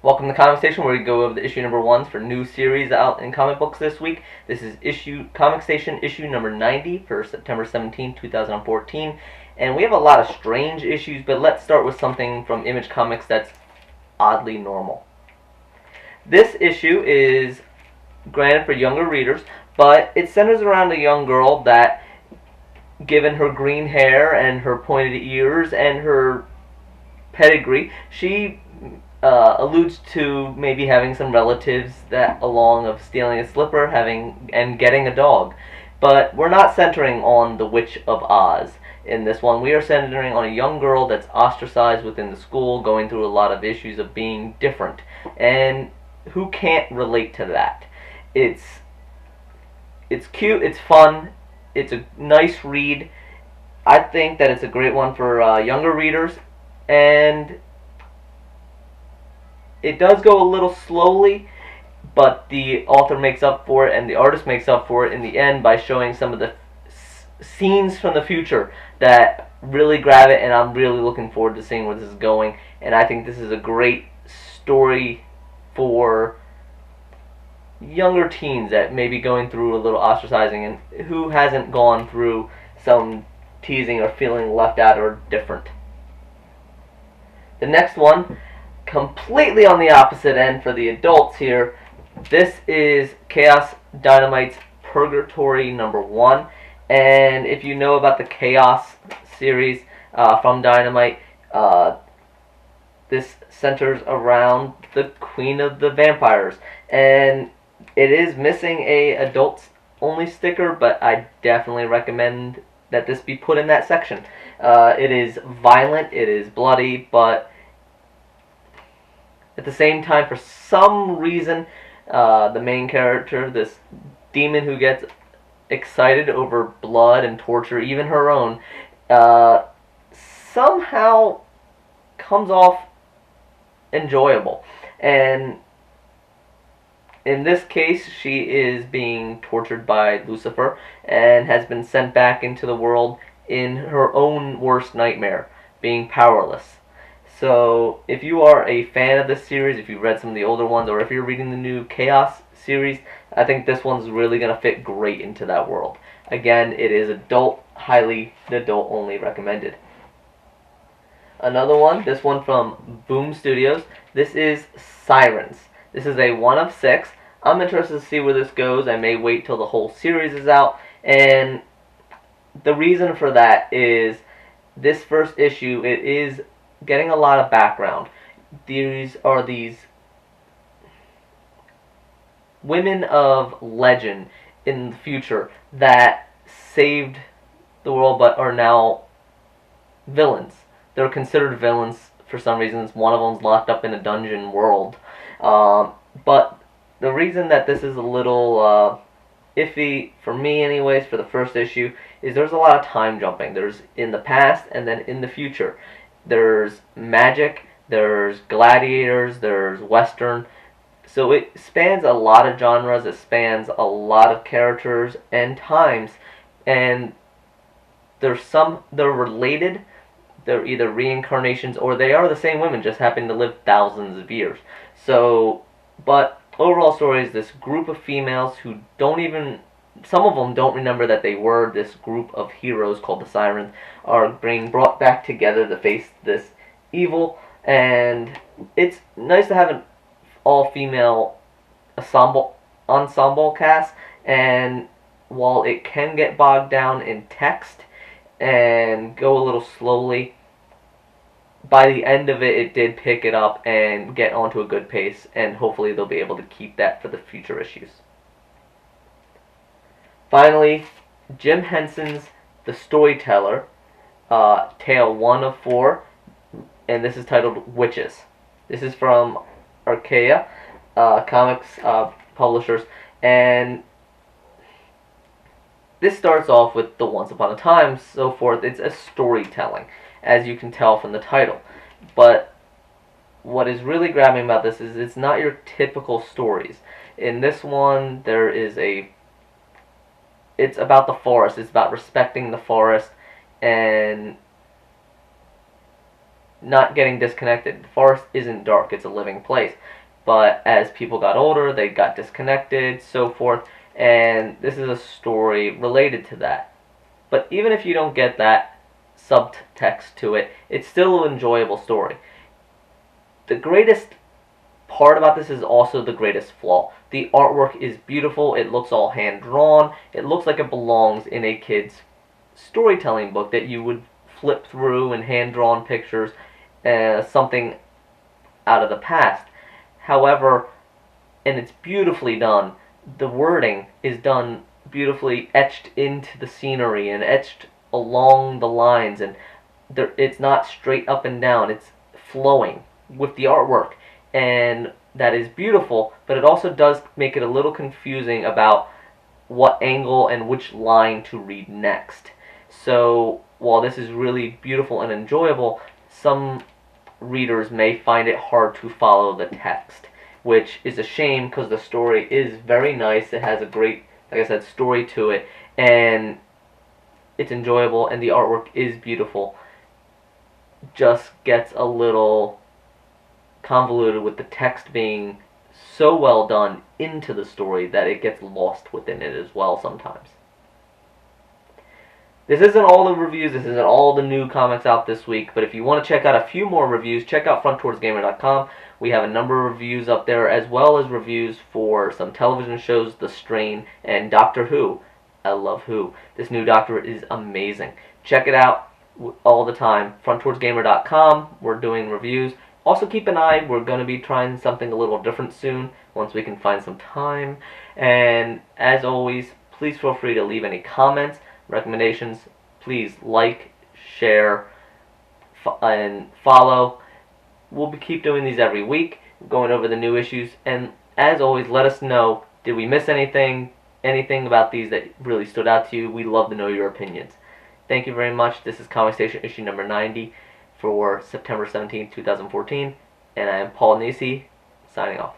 Welcome to Comic Station, where we go over the issue number ones for new series out in comic books this week. This is Comic Station issue number 90 for September 17, 2014. And we have a lot of strange issues, but let's start with something from Image Comics that's oddly normal. This issue is granted for younger readers, but it centers around a young girl that, given her green hair and her pointed ears and her pedigree, she alludes to maybe having some relatives that along of stealing a slipper, and getting a dog. But we're not centering on the Witch of Oz in this one. We are centering on a young girl that's ostracized within the school, going through a lot of issues of being different. And who can't relate to that? It's cute, it's fun, it's a nice read. I think that it's a great one for younger readers, and it does go a little slowly, but the author makes up for it and the artist makes up for it in the end by showing some of the scenes from the future that really grab it, and I'm really looking forward to seeing where this is going. And I think this is a great story for younger teens that may be going through a little ostracizing and who hasn't gone through some teasing or feeling left out or different. The next one, completely on the opposite end for the adults here. This is Chaos Dynamite's Purgatori number 1. And if you know about the Chaos series from Dynamite, this centers around the Queen of the Vampires. And it is missing a adults only sticker, but I definitely recommend that this be put in that section. It is violent, it is bloody, but at the same time, for some reason, the main character, this demon who gets excited over blood and torture, even her own, somehow comes off enjoyable. And in this case, she is being tortured by Lucifer and has been sent back into the world in her own worst nightmare, being powerless. So if you are a fan of this series, if you've read some of the older ones, or if you're reading the new Chaos series, I think this one's really going to fit great into that world. Again, it is highly adult only recommended. Another one, this one from Boom Studios. This is Sirens. This is a 1 of 6. I'm interested to see where this goes. I may wait till the whole series is out. And the reason for that is this first issue, it is getting a lot of background. These are these women of legend in the future that saved the world but are now villains. They're considered villains for some reasons. One of them's locked up in a dungeon world. But the reason that this is a little iffy, for me anyways, for the first issue, is there's a lot of time jumping. There's in the past and then in the future. There's magic, there's gladiators, there's western. So it spans a lot of genres, it spans a lot of characters and times, and they're related. They're either reincarnations or they are the same women, just happen to live thousands of years. So, but overall story is this group of females who some of them don't remember that they were this group of heroes called the Sirens, are being brought back together to face this evil. And it's nice to have an all-female ensemble cast, and while it can get bogged down in text and go a little slowly, by the end of it, it did pick it up and get onto a good pace, and hopefully they'll be able to keep that for the future issues. Finally, Jim Henson's The Storyteller, tale 1 of 4, and this is titled Witches. This is from Archaia Comics publishers, and this starts off with the Once Upon a Time, so forth. It's a storytelling, as you can tell from the title. But what is really grabbing about this is it's not your typical stories. In this one, it's about the forest. It's about respecting the forest and not getting disconnected. The forest isn't dark, it's a living place. But as people got older, they got disconnected, so forth, and this is a story related to that. But even if you don't get that subtext to it, it's still an enjoyable story. The greatest part about this is also the greatest flaw. The artwork is beautiful, it looks all hand-drawn, it looks like it belongs in a kid's storytelling book that you would flip through and hand-drawn pictures, something out of the past. However, and it's beautifully done, the wording is done beautifully, etched into the scenery and etched along the lines, and it's not straight up and down, it's flowing with the artwork, and that is beautiful, but it also does make it a little confusing about what angle and which line to read next. So while this is really beautiful and enjoyable, some readers may find it hard to follow the text, which is a shame because the story is very nice. It has a great, like I said, story to it, and it's enjoyable, and the artwork is beautiful. Just gets a little convoluted with the text being so well done into the story that it gets lost within it as well sometimes. This isn't all the reviews, this isn't all the new comics out this week, but if you want to check out a few more reviews, check out frontwardsgamer.com. We have a number of reviews up there, as well as reviews for some television shows, The Strain, and Doctor Who. I love Who. This new Doctor is amazing. Check it out all the time. frontwardsgamer.com. We're doing reviews. Also keep an eye, we're going to be trying something a little different soon, once we can find some time. And as always, please feel free to leave any comments, recommendations. Please like, share, and follow. We'll keep doing these every week, going over the new issues. And as always, let us know, did we miss anything about these that really stood out to you? We'd love to know your opinions. Thank you very much. This is Comic Station issue number 90. For September 17, 2014, and I am Paul Nisi, signing off.